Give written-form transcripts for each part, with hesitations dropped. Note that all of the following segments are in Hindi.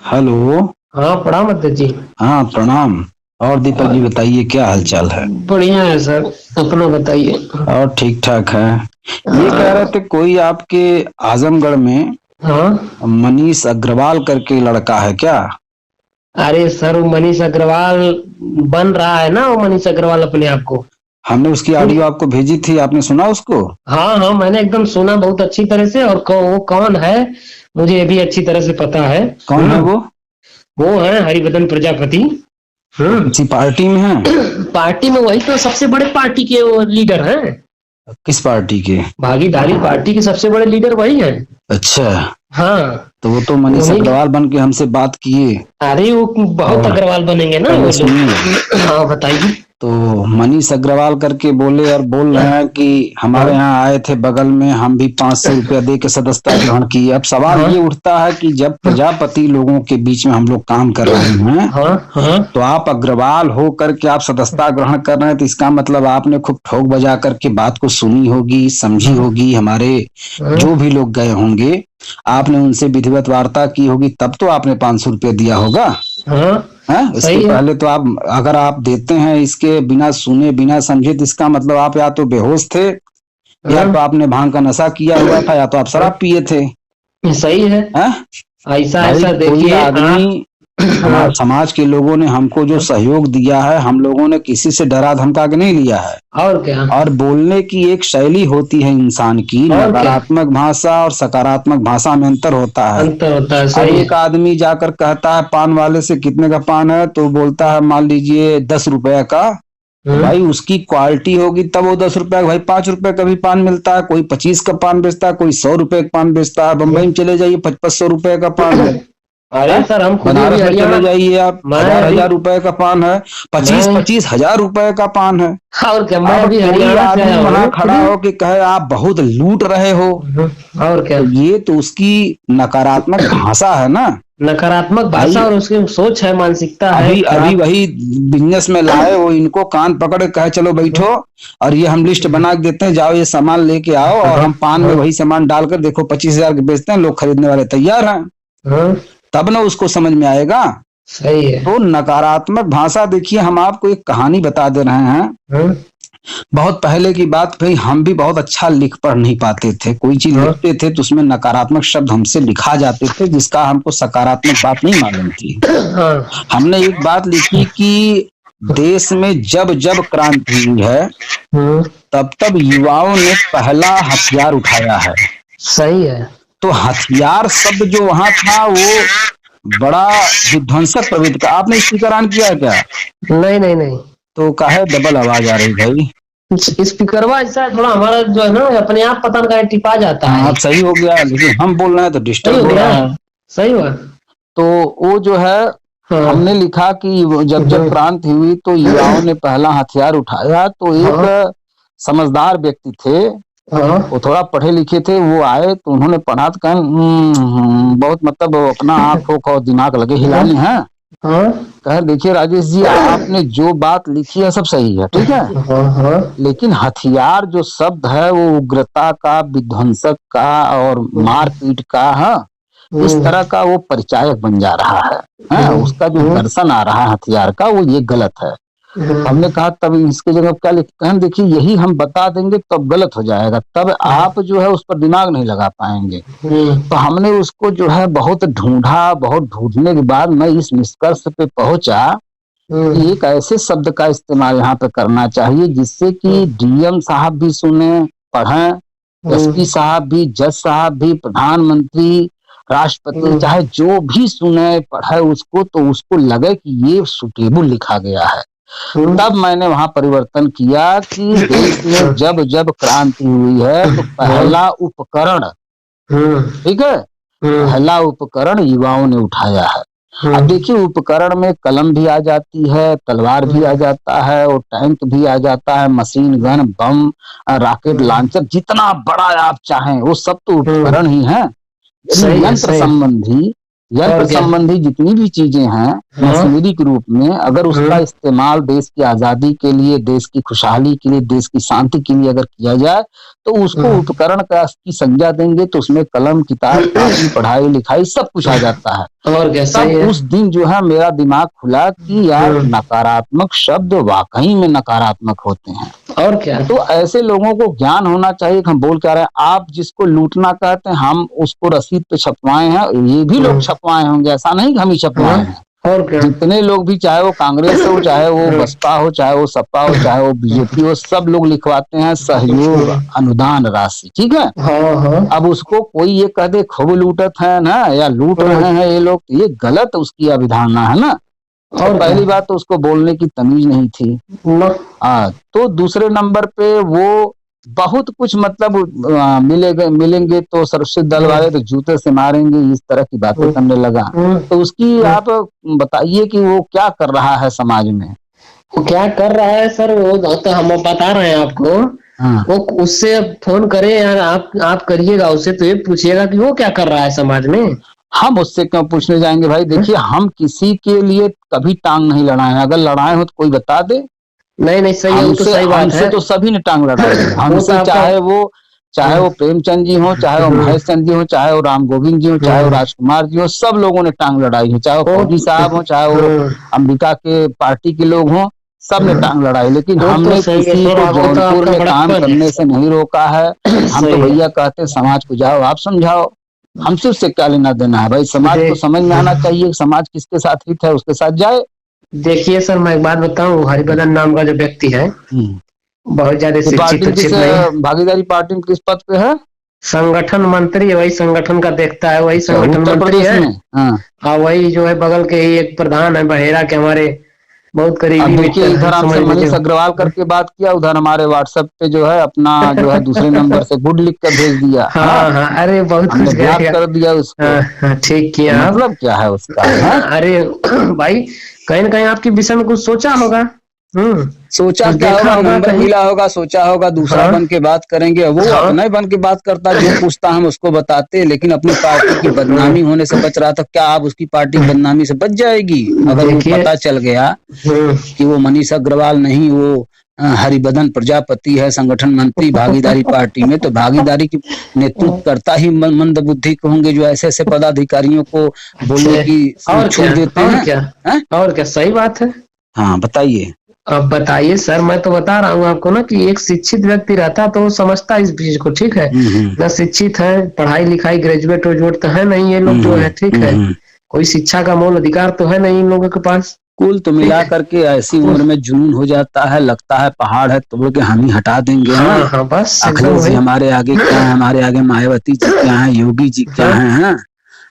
हेलो। हाँ, प्रणाम अध्यक्ष जी। हाँ, प्रणाम। और दीपक जी और बताइए क्या हालचाल है। बढ़िया है सर। अपना बताइए। और ठीक ठाक है। ये कह रहे हाँ। थे कोई आपके आजमगढ़ में हाँ। मनीष अग्रवाल करके लड़का है क्या। अरे सर, वो मनीष अग्रवाल बन रहा है ना, वो मनीष अग्रवाल अपने आप को। हमने उसकी ऑडियो आपको भेजी थी, आपने सुना उसको। हाँ हाँ, मैंने एकदम सुना बहुत अच्छी तरह से। और वो कौन है, मुझे ये भी अच्छी तरह से पता है। कौन है वो। वो है हरिवदन प्रजापति। वो हम्म। किसी पार्टी में है। पार्टी में वही तो सबसे बड़े पार्टी के वो लीडर हैं। किस पार्टी के। भागीदारी पार्टी के सबसे बड़े लीडर वही हैं। अच्छा। हाँ। तो वो तो मनीष उन्हीं। अग्रवाल बन के हमसे बात किए। अरे वो बहुत और अग्रवाल बनेंगे ना पहले वो सुनिए। लोग। हाँ, बताइए। तो मनीष अग्रवाल करके बोले और बोल रहे हैं कि हमारे हाँ यहाँ आए थे बगल में, हम भी 500 रुपया दे के सदस्यता ग्रहण किए। अब सवाल हाँ ये उठता है कि जब प्रजापति लोगों के बीच में हम लोग काम कर रहे हैं, हाँ हाँ तो आप अग्रवाल हो करके आप सदस्यता ग्रहण कर रहे हैं, तो इसका मतलब आपने खूब ठोक बजा करके बात को सुनी होगी, समझी होगी। हमारे हाँ जो भी लोग गए होंगे, आपने उनसे विधिवत वार्ता की होगी, तब तो आपने 500 रुपया दिया होगा। हाँ। है इसके सही है। पहले तो आप, अगर आप देते हैं इसके बिना सुने बिना समझे, तो इसका मतलब आप या तो बेहोश थे, या हाँ तो आपने भांग का नशा किया हुआ था, या तो आप हाँ। शराब पिए थे। सही है। हैं। ऐसा भाई ऐसा कोई देखिए आदमी, आप। हाँ हमारे समाज के लोगों ने हमको जो सहयोग दिया है, हम लोगों ने किसी से डरा धमका के नहीं लिया है। और क्या। और बोलने की एक शैली होती है इंसान की, और क्या। नकारात्मक भाषा और सकारात्मक भाषा में अंतर होता है। अंतर होता है, अब सही है। एक आदमी जाकर कहता है पान वाले से कितने का पान है, तो बोलता है मान लीजिए 10 रुपए का। तो हम्म। भाई उसकी क्वालिटी होगी तब वो 10 रुपए का, भाई 5 रुपए का भी पान मिलता है, कोई 25 का पान बेचता है, कोई 100 रुपए का पान बेचता है। बम्बई में चले जाइए 500 500 रुपए का पान है। अरे हैं? सर, हम खुद ही अभी बनारस में हरियाणा। चले जाइए आप, मैं हजार अभी हजार रुपए का पान है। पच्चीस मैं पच्चीस हजार रुपए का पान है। और क्या, मैं अब अभी कोई हरियाणा से आदमी आया वहां हूँ खुद खड़ा ही। हो के कहे आप बहुत लूट रहे हो, और क्या। तो ये तो उसकी नकारात्मक भाषा है ना। नकारात्मक भाषा भाई और उसकी सोच है, मानसिकता है अभी अभी खराब। वही बिजनेस में लाए, वो इनको कान पकड़ के कहे चलो बैठो, और ये हम लिस्ट बना के देते हैं, जाओ ये सामान लेके आओ, और हाँ हम पान में हाँ वही सामान डालकर देखो 25,000 के बेचते हैं, लोग खरीदने वाले तैयार हैं। हाँ। तब ना उसको समझ में आएगा। सही है। तो नकारात्मक भाषा देखिए, हम आपको एक कहानी बता दे रहे हैं। हाँ बहुत पहले की बात, भाई हम भी बहुत अच्छा लिख पढ़ नहीं पाते थे, कोई चीज हाँ लिखते थे तो उसमें नकारात्मक शब्द हमसे लिखा जाते थे, जिसका हमको सकारात्मक बात नहीं मालूम थी। हाँ हमने एक बात लिखी कि देश में जब जब क्रांति हुई है, हाँ। तब तब युवाओं ने पहला हथियार उठाया है। सही है। तो हथियार शब्द जो वहां था, वो बड़ा विध्वंसक प्रवृत्ति का। आपने स्पीकर ऑन किया है क्या। नहीं नहीं नहीं। तो काहे डबल आवाज आ रही भाई। स्पीकरवा ऐसा है, थोड़ा हमारा जो है ना अपने आप पता नहीं कहाँ टिपा जाता हाँ है। अब सही हो गया, लेकिन हम बोल रहे हैं तो सही डिस्टर्ब हो हो गया। रहा है। सही हुआ। तो वो जो है, हमने हाँ लिखा कि जब जब हाँ क्रांति हुई तो युवाओं ने पहला हथियार उठाया। तो हाँ एक समझदार व्यक्ति थे, हाँ वो थोड़ा पढ़े लिखे थे, वो आए तो उन्होंने पढ़ा तो कहें बहुत मतलब वो अपना आंख ठोक और दिमाग लगे हिलाने हैं। हाँ कहे देखिए राजेश जी, आपने जो बात लिखी है सब सही है, ठीक है, हाँ हाँ। लेकिन हथियार जो शब्द है वो उग्रता का, विध्वंसक का और मारपीट का है, इस तरह का वो परिचायक बन जा रहा है, उसका जो दर्शन आ रहा है हथियार का, वो ये गलत है। हमने कहा तब इसके जगह क्या लिखते हैं, देखिए यही हम बता देंगे तब गलत हो जाएगा, तब आप जो है उस पर दिमाग नहीं लगा पाएंगे। तो हमने उसको जो है बहुत ढूंढा, बहुत ढूंढने के बाद मैं इस निष्कर्ष पे पहुंचा कि एक ऐसे शब्द का इस्तेमाल यहाँ पे करना चाहिए जिससे कि डीएम साहब भी सुने, पढ़ें, एसपी साहब भी, जज साहब भी, प्रधानमंत्री, राष्ट्रपति, चाहे जो भी सुने पढ़े उसको, तो उसको लगे कि ये सुटेबल लिखा गया है। तब मैंने वहां परिवर्तन किया कि देश में जब जब क्रांति हुई है तो पहला उपकरण, ठीक है, पहला उपकरण युवाओं ने उठाया है। अब देखिए उपकरण में कलम भी आ जाती है, तलवार भी आ जाता है, और टैंक भी आ जाता है, मशीन गन, बम, रॉकेट लॉन्चर, जितना बड़ा आप चाहें वो सब तो उपकरण ही है। सही है। यंत्र सही। संबंधी यंत्र और क्या? संबंधी जितनी भी चीजें हैं हाँ। मशीनरी के रूप में, अगर उसका इस्तेमाल देश की आजादी के लिए, देश की खुशहाली के लिए, देश की शांति के लिए अगर किया जाए, तो उसको उपकरण का की संज्ञा देंगे, तो उसमें कलम, किताब, कॉपी, पढ़ाई लिखाई सब कुछ आ जाता है। और क्या, तब सही है। उस दिन जो है मेरा दिमाग खुला कि यार नकारात्मक शब्द वाकई में नकारात्मक होते हैं। और क्या? तो ऐसे लोगों को ज्ञान होना चाहिए कि हम बोल क्या रहे हैं। आप जिसको लूटना कहते हैं, हम उसको रसीद पे छपवाए हैं, ये भी लोग छपवाए होंगे, ऐसा नहीं कि हम ही छपवाए हैं। और क्या? जितने लोग भी, चाहे वो कांग्रेस हो, चाहे वो बसपा हो, चाहे वो सपा हो, चाहे वो बीजेपी हो, सब लोग लिखवाते हैं सहयोग अनुदान राशि, ठीक है। हाँ हाँ। अब उसको कोई ये कह दे खूब लूटत है ना, या लूट रहे हैं ये लोग, ये गलत उसकी अवधारणा है ना। और तो पहली बात तो उसको बोलने की तमीज नहीं थी। तो दूसरे नंबर पे वो बहुत कुछ मतलब मिलेंगे तो सुरक्षित दल वाले तो जूते से मारेंगे, इस तरह की बातें करने लगा। तो उसकी आप बताइए कि वो क्या कर रहा है समाज में। वो क्या कर रहा है सर, वो तो हम बता रहे हैं आपको। हाँ। वो उससे फोन करे यार, आप करिएगा उससे, तो ये पूछिएगा कि वो क्या कर रहा है समाज में। हम उससे क्यों पूछने जाएंगे भाई। देखिए, हम किसी के लिए कभी टांग नहीं लड़ाए हैं, अगर लड़ाए हो तो कोई बता दे। नहीं सही है, वो तो सही बात है। तो सभी ने टांग लड़ाई है हमसे, चाहे वो प्रेमचंद जी हो, चाहे वो महेश चंद जी हो, चाहे वो राम गोविंद जी हो, चाहे वो राजकुमार जी हो, सब लोगों ने टांग लड़ाई है। चाहे वो फौजी साहब हो, चाहे वो अंबिका के पार्टी के लोग हों, सब ने टांग लड़ाई। लेकिन हमने किसी को जौनपुर में काम करने से नहीं रोका है। हम तो भैया कहते समाज को जाओ आप समझाओ, हमसे उससे क्या लेना देना है भाई। समाज को समझ में आना चाहिए समाज किसके साथ हित है, उसके साथ जाए। देखिए सर, मैं एक बात बताऊं, हरिबदन नाम का जो व्यक्ति है बहुत ज्यादा शिक्षित नहीं। भागीदारी पार्टी में किस पद पे है? संगठन मंत्री है, वही संगठन का देखता है, वही संगठन मंत्री है। हाँ, वही जो है बगल के ही एक प्रधान है बहेरा के, हमारे बहुत करीबी मित्र। इधर हमसे मनीष अग्रवाल करके बात किया, उधर हमारे व्हाट्सएप पे जो है अपना जो है दूसरे नंबर से गुड लिख कर भेज दिया। हाँ, अरे बहुत कुछ ब्लॉक कर दिया उसको। ठीक किया। मतलब क्या है उसका? अरे भाई, कहीं ना कहीं आपके विषय में कुछ सोचा होगा। सोचा क्या होगा, नंबर मिला होगा, सोचा होगा दूसरा बन के बात करेंगे। वो अपना बन के बात करता, जो पूछता हम उसको बताते, लेकिन अपनी पार्टी की बदनामी होने से बच रहा था। क्या आप उसकी पार्टी की बदनामी से बच जाएगी अगर वो पता चल गया कि वो मनीष अग्रवाल नहीं, वो हरिबदन प्रजापति है, संगठन मंत्री भागीदारी पार्टी में। तो भागीदारी की नेतृत्व करता ही मंद बुद्धि को होंगे जो ऐसे ऐसे पदाधिकारियों को बोलने की छूट देते हैं। और क्या, सही बात है। हाँ बताइए। अब बताइए सर, मैं तो बता रहा हूँ आपको ना कि एक शिक्षित व्यक्ति रहता तो वो समझता इस चीज को, ठीक है। ना शिक्षित है, पढ़ाई लिखाई ग्रेजुएट वेजुएट तो है नहीं ये लोग जो है, ठीक है। कोई शिक्षा का मूल अधिकार तो है नहीं इन लोगों के पास। कुल तो मिला करके ऐसी उम्र में जुनून हो जाता है, लगता है पहाड़ है तोड़ के हम ही हटा देंगे। हाँ, बस अखिलेश जी हमारे आगे क्या है, हमारे आगे मायावती जी क्या है, योगी जी क्या है।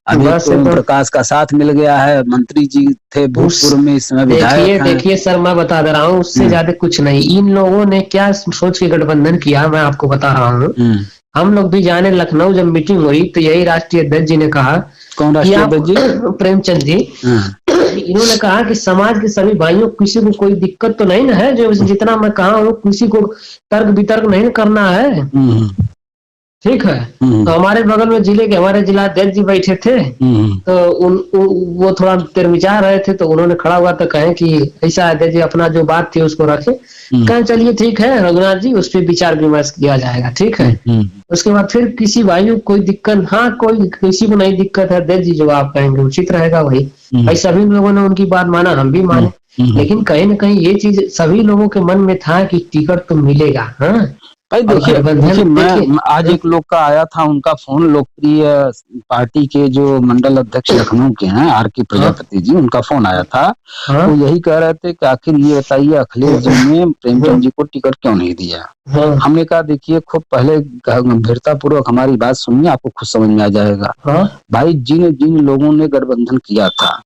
अभी तो ओम प्रकाश का साथ मिल गया है, मंत्री जी थे भूतपूर्व में, इस समय विधायक हैं। देखिए सर, मैं बता दे रहा हूँ, उससे ज्यादा कुछ नहीं। इन लोगों ने क्या सोच के गठबंधन किया, मैं आपको बता रहा हूँ। हम लोग भी जाने, लखनऊ जब मीटिंग हुई तो यही राष्ट्रीय अध्यक्ष जी ने कहा। कौन राष्ट्रीय अध्यक्ष जी? प्रेमचंद जी। इन्होंने कहा कि समाज के सभी भाइयों को किसी को कोई दिक्कत तो नहीं ना है, जो जितना मैं कहा हूँ किसी को तर्क वितर्क नहीं करना है, ठीक है। तो हमारे बगल में जिले के हमारे जिलाध्यक्ष जी बैठे थे, तो वो थोड़ा तिरमिचा रहे थे, तो उन्होंने खड़ा हुआ तो कहे कि ऐसा अध्यक्ष जी अपना जो बात थी उसको रखे। कहे चलिए ठीक है रघुनाथ जी, उस पर विचार विमर्श किया जाएगा, ठीक है। उसके बाद फिर किसी भाई को कोई दिक्कत, हाँ कोई किसी को नहीं दिक्कत है, अध्यक्ष जी जो आप कहेंगे उचित रहेगा वही। भाई सभी लोगों ने उनकी बात माना, हम भी माने, लेकिन कहीं ना कहीं ये चीज सभी लोगों के मन में था कि टिकट तो मिलेगा। हाँ भाई देखिए, मैं आज एक लोग का आया था, उनका फोन लोकप्रिय पार्टी के जो मंडल अध्यक्ष लखनऊ के हैं आर.के. प्रजापति जी, उनका फोन आया था। वो यही कह रहे थे कि आखिर ये बताइए अखिलेश जी ने प्रेमचंद जी को टिकट क्यों नहीं दिया। हमने कहा देखिए, खूब पहले गंभीरता पूर्वक हमारी बात सुनिए, आपको खुद समझ में आ जाएगा। भाई जिन जिन लोगों ने गठबंधन किया था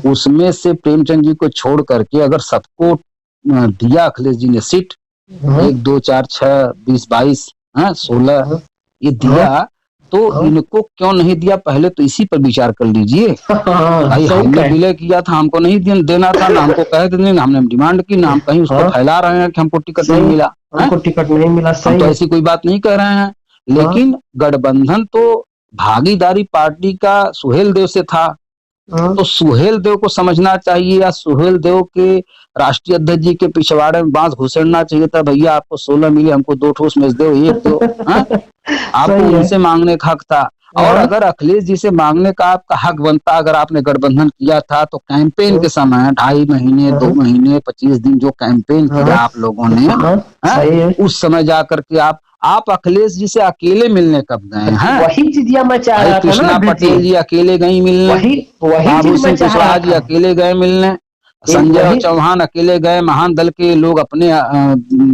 उसमें से प्रेमचंद जी को छोड़ करके अगर सबको दिया अखिलेश जी ने सीट, 1 2 4 6 20 22 16 ये दिया, तो इनको क्यों नहीं दिया? पहले तो इसी पर विचार कर लीजिए। भाई हमने विलय किया था, हमको नहीं देना था ना, हमको कह देने, ना हमने डिमांड की, ना हम कहीं उसको फैला रहे हैं कि हमको टिकट नहीं मिला। हमको टिकट नहीं मिला, हम तो ऐसी कोई बात नहीं कह रहे हैं। लेकिन गठबंधन तो भागीदारी पार्टी का सुहेल देव से था, तो सुहेल देव को समझना चाहिए, या सुहेल देव के राष्ट्रीय अध्यक्ष जी के पिछवाड़े में बांस घुसेड़ना चाहिए था, भैया आपको 16 मिली, हमको 2 ठोस में दो, एक दो, आपको उनसे मांगने का हक था। और अगर अखिलेश जी से मांगने का आपका हक बनता, अगर आपने गठबंधन किया था तो कैंपेन के समय 2.5 महीने 2 महीने 25 दिन जो कैंपेन किया आप लोगों ने, उस समय जाकर के आप अखिलेश जी से अकेले मिलने कब गए हैं? वही चीज मैं चाह रहा था। कृष्णा पटेल जी अकेले गए मिलने, बाबू सिंह कुशवाहा जी अकेले गए मिलने, संजय चौहान अकेले गए, महान दल के लोग अपने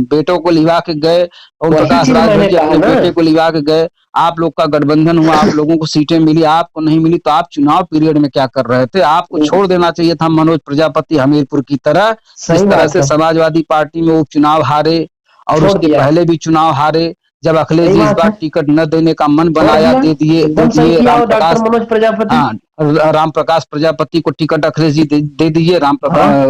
बेटों को लिवा के गए, ओम प्रकाश राजभर जी अपने बेटे को लिवा के गए। आप लोग का गठबंधन हुआ, आप लोगों को सीटें मिली, आपको नहीं मिली, तो आप चुनाव पीरियड में क्या कर रहे थे? आपको छोड़ देना चाहिए था मनोज प्रजापति हमीरपुर की तरह, जिस तरह से समाजवादी पार्टी में उपचुनाव हारे और उसके पहले भी चुनाव हारे। जब अखिलेश जी इस बार टिकट न देने का मन बनाया, दे दिए राम प्रकाश प्रजापति को टिकट अखिलेश जी दे दीजिए,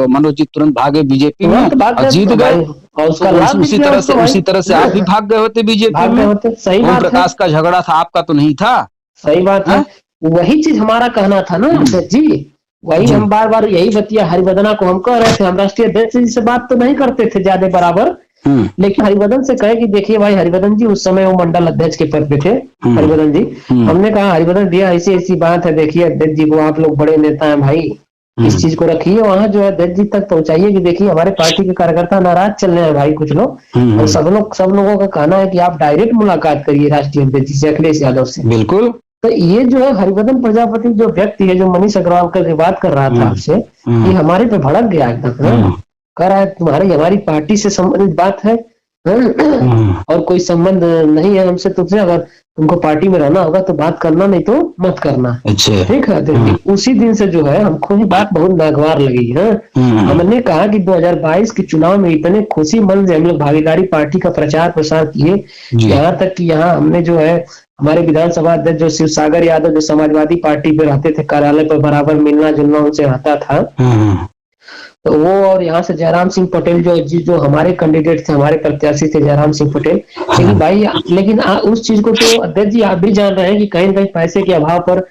मनोज जी तुरंत भागे बीजेपी में और जीत गए। उसी तरह से आप भी भाग गए होते बीजेपी में। ओम प्रकाश का झगड़ा था, आपका तो नहीं था। सही बात है, वही चीज हमारा कहना था ना जी, वही हम बार बार यही बतिया हरिवदना को हम कह रहे थे। हम राष्ट्रीय अध्यक्ष जी से बात तो नहीं करते थे ज्यादा बराबर, लेकिन हरिवदन से कहे कि देखिए भाई, हरिवदन जी उस समय वो मंडल अध्यक्ष के पद पे थे, हरिवदन जी। हमने कहा हरिवदन भैया ऐसी ऐसी बात है, देखिए अध्यक्ष जी को, आप लोग बड़े नेता हैं भाई, इस चीज को रखिए वहां जो है अध्यक्ष जी तक पहुंचाइए कि देखिए हमारे पार्टी के कार्यकर्ता नाराज चल रहे हैं भाई कुछ लोग, और सब लोगों का कहना है कि आप डायरेक्ट मुलाकात करिए राष्ट्रीय अध्यक्ष जी से, अखिलेश यादव से। बिल्कुल। तो ये जो है हरिवदन प्रजापति जो व्यक्ति है, जो मनीष अग्रवाल करके बात कर रहा था आपसे, ये हमारे पे भड़क गया एकदम, कह रहा है तुम्हारी हमारी पार्टी से संबंधित बात है और कोई संबंध नहीं है हमसे, तुमसे अगर तुमको पार्टी में रहना होगा तो बात करना, नहीं तो मत करना। अच्छा। ठीक है। तो उसी दिन से जो है हमको ये बात बहुत नागवार लगी है। हमने कहा कि 2022 के चुनाव में इतने खुशी मन से हम लोग भागीदारी पार्टी का प्रचार प्रसार किए, यहाँ तक कि यहाँ हमने जो है हमारे विधानसभा अध्यक्ष जो शिव सागर यादव, जो समाजवादी पार्टी पे रहते थे, कार्यालय पर बराबर मिलना जुलना उनसे रहता था, तो वो, और यहाँ से जयराम सिंह पटेल जो हमारे कैंडिडेट थे, हमारे प्रत्याशी थे जयराम सिंह पटेल। लेकिन भाई उस चीज को तो अध्यक्ष जी आप भी जान रहे हैं कि कहीं न कहीं पैसे के अभाव पर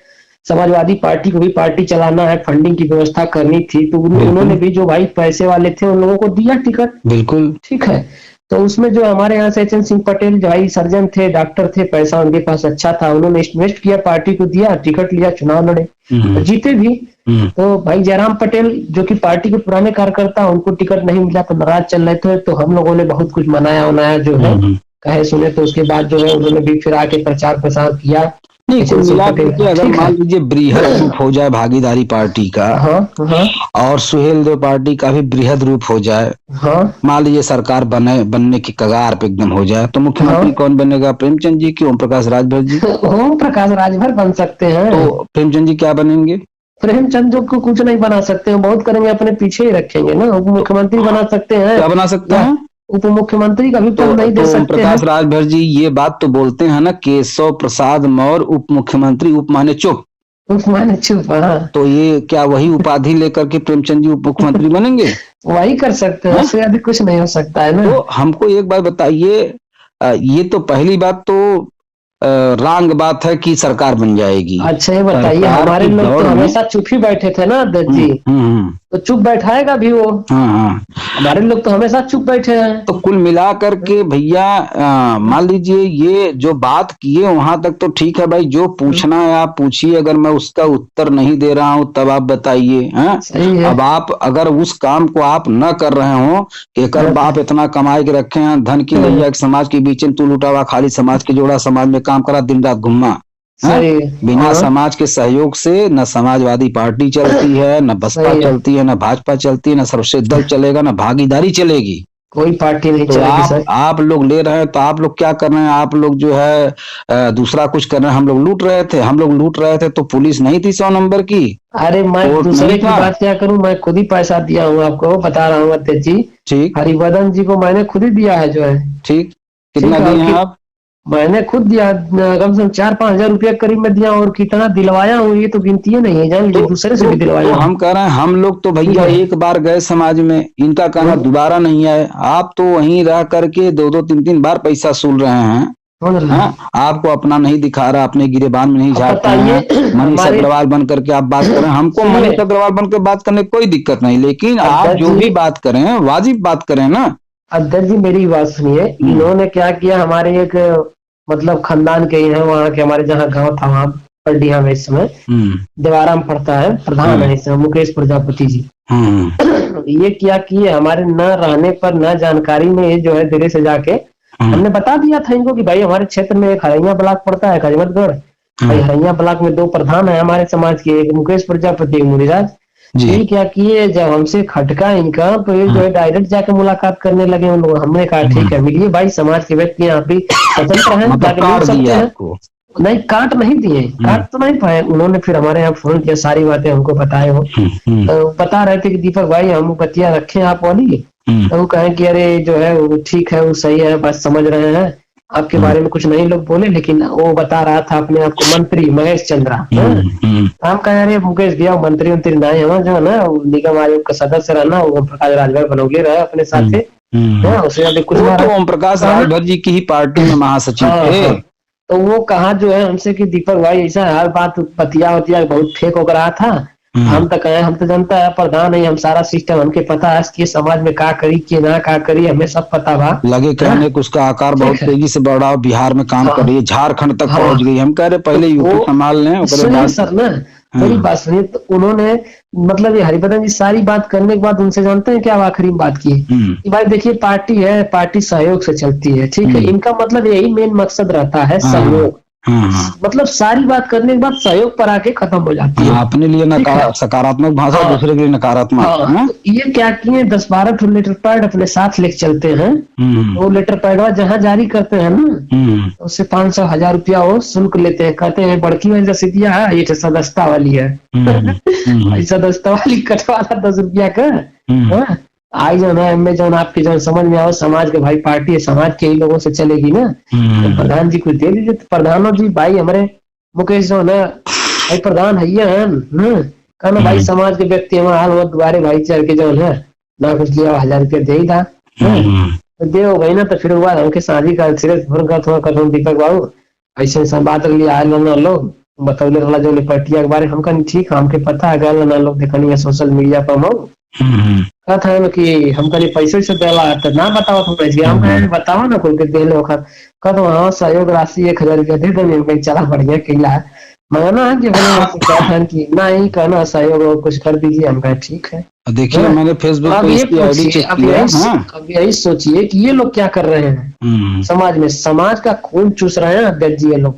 समाजवादी पार्टी को भी पार्टी चलाना है, फंडिंग की व्यवस्था करनी थी, तो उन्होंने भी जो भाई पैसे वाले थे उन लोगों को दिया टिकट। बिल्कुल ठीक है। तो उसमें जो हमारे यहाँ से एच.एन. सिंह पटेल जो भाई सर्जन थे, डॉक्टर थे, पैसा उनके पास अच्छा था, उन्होंने इन्वेस्ट किया, पार्टी को दिया, टिकट लिया, चुनाव लड़े, जीते भी। तो भाई जयराम पटेल जो कि पार्टी के पुराने कार्यकर्ता, उनको टिकट नहीं मिला तो नाराज चल रहे थे, तो हम लोगों ने बहुत कुछ मनाया उनाया जो है, कहे सुने। तो उसके बाद जो है उन्होंने भी फिर आके प्रचार प्रसार किया। नहीं, कुल मिला के अगर मान लीजिए बृहद रूप हो जाए भागीदारी पार्टी का, और सुहेल देव पार्टी का भी बृहद रूप हो जाए, मान लीजिए सरकार बनने की कगार पे एकदम हो जाए, तो मुख्यमंत्री कौन बनेगा? प्रेमचंद जी की ओम प्रकाश राजभर जी? ओम प्रकाश राजभर बन सकते हैं। तो प्रेमचंद जी क्या बनेंगे? प्रेमचंद को कुछ नहीं बना सकते हैं, बहुत करेंगे, अपने पीछे ही रखेंगे ना। उप मुख्यमंत्री बना सकते हैं। क्या बना सकते हैं? उप मुख्यमंत्री का भी पद नहीं दे सकते। प्रकाश राजभर जी ये बात तो बोलते हैं ना, केशव प्रसाद मौर्य उप मुख्यमंत्री, उप माने चुप, उप माने चुप। तो ये क्या वही उपाधि लेकर के प्रेमचंद जी उप मुख्यमंत्री बनेंगे? वही कर सकते हैं, उससे अधिक कुछ नहीं हो सकता है ना। तो हमको एक बात बताइए, ये तो पहली बात तो रांग बात है कि सरकार बन जाएगी। अच्छा ये बताइए, हमारे लोग तो हमेशा चुप ही बैठे थे ना अध्यक्ष जी, तो चुप बैठाएगा भी वो। हमारे लोग तो हमेशा चुप बैठे हैं। तो कुल मिला करके भैया मान लीजिए ये जो बात किए वहां तक तो ठीक है भाई, जो पूछना है आप पूछिए, अगर मैं उसका उत्तर नहीं दे रहा हूँ तब आप बताइए। अब आप अगर उस काम को आप न कर रहे हो कि कर बाप इतना कमाए के रखे हैं, धन की नैया समाज के बीच में तू लुटावा, खाली समाज के जोड़ा, समाज में काम करा, दिन रात घूमना, बिना समाज के सहयोग से न समाजवादी पार्टी चलती है, न बसपा चलती है, न भाजपा चलती है, न सर्वश्रेष्ठ दल चलेगा, न भागीदारी चलेगी, कोई पार्टी नहीं चलेगी। आप लोग ले रहे हैं तो आप लोग क्या कर रहे हैं? आप लोग जो है दूसरा कुछ कर रहे हैं। हम लोग लूट रहे थे तो पुलिस नहीं थी 100 नंबर की। अरे मैं दूसरे की बात क्या करूं, मैं खुद ही पैसा दिया हूँ, आपको बता रहा हूँ अध्यक्ष जी। ठीक, हरिवदन जी को मैंने खुद ही दिया है जो है। ठीक, कितना दिए हैं आप? मैंने खुद दिया, कम से कम 4-5 हजार रुपया करीब में दिया, और कितना दिलवाया हूँ ये तो गिनती नहीं है, जान लीजिए। दूसरे से भी दिलवाया। तो हम कह रहे हैं हम लोग तो भैया एक बार गए समाज में, इनका कहना दोबारा नहीं आए। आप तो वहीं रह करके 2-2, 3-3 बार पैसा सूल रहे हैं। समझ रहे हैं? हाँ, आपको अपना नहीं दिखा रहा, अपने गिरेबान में नहीं अब झाड़ते हैं। बताइए मनीष हमारे, अग्रवाल बन करके आप बात करें, हमको सुनिए, मनीष अग्रवाल बन के बात करने की कोई दिक्कत नहीं, लेकिन आप अध्यक्ष जो भी जी, बात करें वाजिब बात करें ना। अध्यक्ष जी मेरी बात सुनिए। इन्होंने क्या किया, हमारे एक मतलब खानदान के ही हैं, वहाँ के हमारे जहाँ गांव था वहाँ परडिया में, इस समय हम्म देवाराम पड़ता है, प्रधान हम्म है इस समय मुकेश प्रजापति जी। हम्म ये क्या किए, हमारे न रहने पर, न जानकारी में, ये जो है दिल्ली से जाके हम्म हमने बता दिया था इनको कि भाई हमारे क्षेत्र में एक हरैया ब्लॉक पड़ता है, कजमतगढ़। भाई हम्म, हरैया ब्लॉक में दो प्रधान है हमारे समाज के, एक मुकेश प्रजापति, एक मुनिराज। जी। ये क्या किए, जब हमसे खटका इनका, तो ये जो है डायरेक्ट जाके मुलाकात करने लगे उन लोग। हमने कहा ठीक है, मिलिए भाई, समाज के व्यक्ति यहाँ भी स्वतंत्र हैं, मतलब जाके मिल काट सकते दिया हैं। आपको। नहीं, काट नहीं दिए, काट तो नहीं पाए। उन्होंने फिर हमारे यहाँ फोन किया, सारी बातें हमको बताए हो। हम्म तो बता रहे थे कि दीपक भाई हम बतिया रखे आप वाली। हम्म तो वो कहे कि अरे जो है वो ठीक है, वो सही है, बस समझ रहे हैं, आपके हम्म बारे में कुछ नहीं लोग बोले, लेकिन वो बता रहा था अपने आप को मंत्री महेश चंद्रा। हाँ? हम्म हम कहे अरे मुकेश भैया, मंत्री मंत्री नहीं है, जो है ना वो निगम आयोग का सदस्य रहना, वो ओम प्रकाश राजभर बनौले रहे अपने साथ। हम्म। हाँ, उससे अभी कुछ वो ना तो रहा। ओम प्रकाश कहा, राजभर जी की ही पार्टी में महासचिव हाँ थे। हाँ, तो वो कहा जो है हमसे कि दीपक भाई ऐसा हर बात बतिया वतिया बहुत फेक हो रहा था। हम्म, हम तो कहे, हम तो जनता है, प्रधान है, हम सारा सिस्टम हमके पता है कि समाज में का करी कि ना का करी, हमें सब पता बा। लगे हाँ, कहने को उसका आकार ठीक बहुत है। तेजी से बढ़ रहा, बिहार में काम कर हाँ रही है, झारखंड तक हाँ, पहुंच गई। हम कह रहे तो पहले यूपी वो, संभाल लें, उसके सुनिए बाद। सर ना, मेरी हाँ बात सुनिए। तो उन्होंने मतलब ये हरिभद्र जी सारी बात करने के बाद उनसे जानते हैं क्या आखिरी में बात की हम्म कि भाई देखिए, पार्टी है, पार्टी सहयोग से चलती है, ठीक है। हम्म इनका मतलब यही मेन मकसद रहता है, हाँ सहयोग। हाँ हाँ मतलब सारी बात करने के बाद सहयोग पर आके खत्म हो जाती है। हाँ, अपने लिए ठीक है। सकारात्मक भाषा, हाँ दूसरे के लिए नकारात्मक। हाँ, हाँ? तो ये क्या किए, 10-12 लेटर पैड अपने साथ लेके चलते हैं। हम्म वो लेटर पैडवा जहाँ जारी करते हैं ना, हम्म उससे 500-1000 रुपया वो शुल्क लेते हैं। कहते हैं बड़की वाली रसीदिया है, ये तो सदस्यता वाली है। हम्म हम्म सदस्यता वाली कटवाला 10 रुपया का। हम्म हाँ? आई जो है, हमें जो आपके जो समझ में आओ, समाज के भाई पार्टी है, समाज के ही लोगों से चलेगी ना। तो हम्म प्रधान जी को दे दीजिए। तो प्रधानो जी भाई हमारे मुकेश जो है ना, भाई प्रधान है ये हैं। कहना भाई हम्म समाज के व्यक्ति हमारा हाल वो दुआरे भाई चढ़ के जो है ना, कुछ लिया 1000 रुपया दे ही था। हाँ? हम्म तो दे हो गई ना, तो फिर हुआ हमके शादी का सिरे फोन का थोड़ा कर दीपक बाबू, ऐसे ऐसा बात रही आए ना लोग बतौले वाला जो निपटिया के बारे, हमका ठीक है, हमके पता है गल ना लोग देखनी है सोशल मीडिया पर हम कहता है कि हमका नहीं पैसे से देला है, तो ना बताओ तो पैसे हम कहे बताओ ना कोई के दे लो खा। कह हाँ सहयोग राशि 1000 रुपया दे दो, चला बढ़िया किला है। माना है कि अपने वहां से क्या था कि नहीं कहना सहयोग और कुछ कर दीजिए। हम कहे ठीक है। देखिए, हाँ? मैंने तो फेसबुक अब पे ये इसकी आईडी पूछिए, चेक किया। हाँ अब यही सोचिए कि ये लोग क्या कर रहे हैं समाज में, समाज का खून चूस रहे हैं अध्यक्ष जी ये लोग।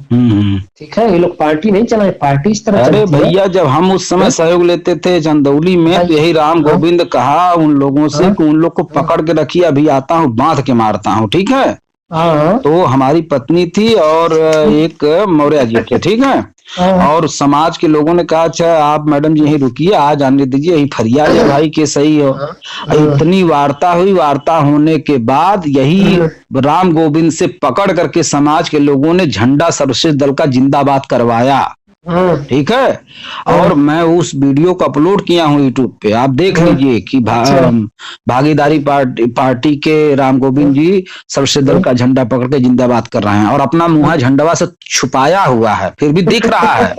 ठीक है, ये लोग पार्टी नहीं चलाए, पार्टी इस तरह अरे चलती है। भैया, जब हम उस समय हाँ? सहयोग लेते थे चंदौली में, तो बताइए। यही राम हाँ गोविंद कहा उन लोगों से हाँ कि उन लोग को हाँ पकड़ के रखिए, अभी आता हूँ, बांध के मारता हूँ, ठीक है। हाँ तो हमारी पत्नी थी और एक मौर्य जी थे, ठीक है। हाँ और समाज के लोगों ने कहा अच्छा आप मैडम जी यहीं रुकिए, आ जाने दीजिए, यही फरियाद है भाई के सही हो। हाँ हाँ इतनी वार्ता हुई, वार्ता होने के बाद यही हाँ राम गोविंद से पकड़ करके समाज के लोगों ने झंडा सर्वश्रेष्ठ दल का जिंदाबाद करवाया, हाँ ठीक है। हाँ, और मैं उस वीडियो को अपलोड किया हूँ यूट्यूब पे, आप देख हाँ, लीजिए कि अच्छा। भागीदारी पार्टी के राम गोविंद जी सबसे दल का झंडा पकड़ के जिंदाबाद कर रहे हैं, और अपना मुंह झंडवा से छुपाया हुआ है, फिर भी दिख रहा है,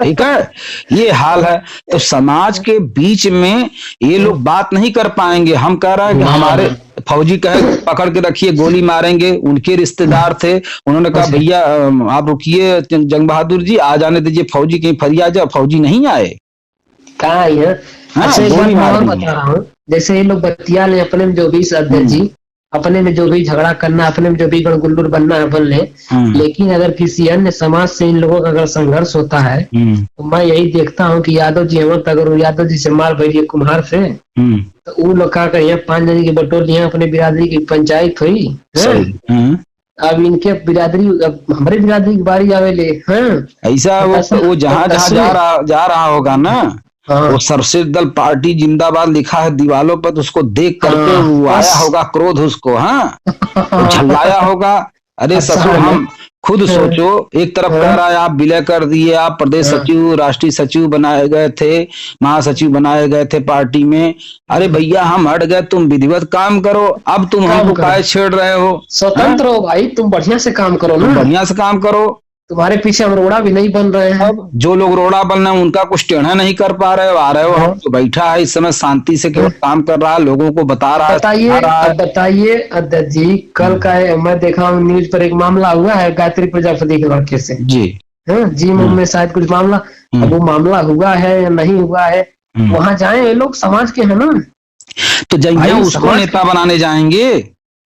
ठीक है। ये हाल है। तो समाज के बीच में ये लोग बात नहीं कर पाएंगे। हम कह रहे हैं कि हमारे फौजी कहे पकड़ के रखिए, गोली मारेंगे, उनके रिश्तेदार थे, उन्होंने कहा भैया आप रुकिए जंग बहादुर जी, आ जाने दीजिए फौजी, कहीं फरियाद जाए, फौजी नहीं आए। कहा है। हाँ, अच्छा एक बात गोली मैं मार और दी। बता रहा हूँ, जैसे ये लोग बतिया ले अपने में जो भी अध्यक्ष जी, अपने में जो भी झगड़ा करना, अपने में जो भी गड़गुल्लूर बनना है बन ले, लेकिन अगर किसी अन्य समाज से इन लोगों का अगर संघर्ष होता है, तो मैं यही देखता हूँ कि यादव जी हम अगर यादव जी से मार भरिए कुम्हार से, तो वो लोग का यहाँ 5 जने की बटोर यहाँ अपने बिरादरी की पंचायत हुई है। अब इनके बिरादरी, अब हमारे बिरादरी की बारी आवे ले। हाँ? ऐसा वो जहां जहां जा रहा होगा ना, हाँ वो सर्वश्रेष्ठ दल पार्टी जिंदाबाद लिखा है दीवालों पर, तो उसको देख करके हाँ वो बस। आया होगा क्रोध उसको, हाँ, वो झल्लाया होगा। अरे ऐसा ससुर, है ना। खुद सोचो, एक तरफ कह रहा है आप विलय कर दिए, आप प्रदेश सचिव राष्ट्रीय सचिव बनाए गए थे, महासचिव बनाए गए थे पार्टी में। अरे भैया हम हट गए, तुम विधिवत काम करो, अब तुम हमको काय छेड़ रहे हो? स्वतंत्र हो भाई, तुम बढ़िया से काम करो ना, बढ़िया से काम करो। तुम्हारे पीछे हम रोड़ा भी नहीं बन रहे हैं। अब जो लोग रोड़ा बन रहे हैं उनका कुछ टेढ़ा नहीं कर पा रहे हो, आ रहे हो हम तो बैठा है इस समय शांति से केवल काम कर रहा है, लोगों को बता रहा है। बताइए अध्यक्ष जी, कल का मैं देखा हूँ न्यूज पर एक मामला हुआ है गायत्री प्रजापति के लड़के से जी, जी में शायद कुछ मामला, अब वो मामला हुआ है या नहीं हुआ है, वहां जाए ये लोग समाज के है ना, तो जाएंगे उसको नेता बनाने जाएंगे।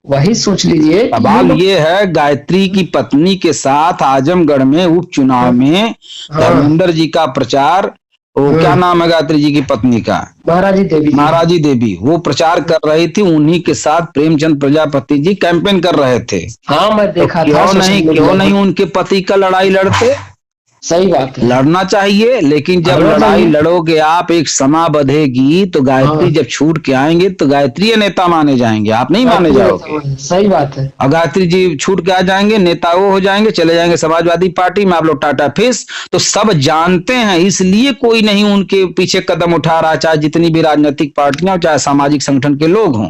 वही सोच लीजिए। सवाल ये है, गायत्री की पत्नी के साथ आजमगढ़ में उपचुनाव में धर्मेंद्र जी का प्रचार, वो क्या नाम है गायत्री जी की पत्नी का? महाराजी देवी, वो प्रचार कर रही थी, उन्हीं के साथ प्रेमचंद प्रजापति जी कैंपेन कर रहे थे। हाँ मैं देखा था। क्यों नहीं उनके पति का लड़ाई लड़ते? सही बात है, लड़ना चाहिए, लेकिन जब लड़ाई लड़ोगे आप, एक समा बधेगी तो गायत्री जब छूट के आएंगे तो गायत्री नेता माने जाएंगे, आप नहीं माने जाओगे। सही बात है। और गायत्री जी छूट के आ जाएंगे, नेता वो हो जाएंगे, चले जाएंगे समाजवादी पार्टी में, आप लोग टाटा फिश। तो सब जानते हैं, इसलिए कोई नहीं उनके पीछे कदम उठा रहा, चाहे जितनी भी राजनीतिक पार्टियां, चाहे सामाजिक संगठन के लोग हों।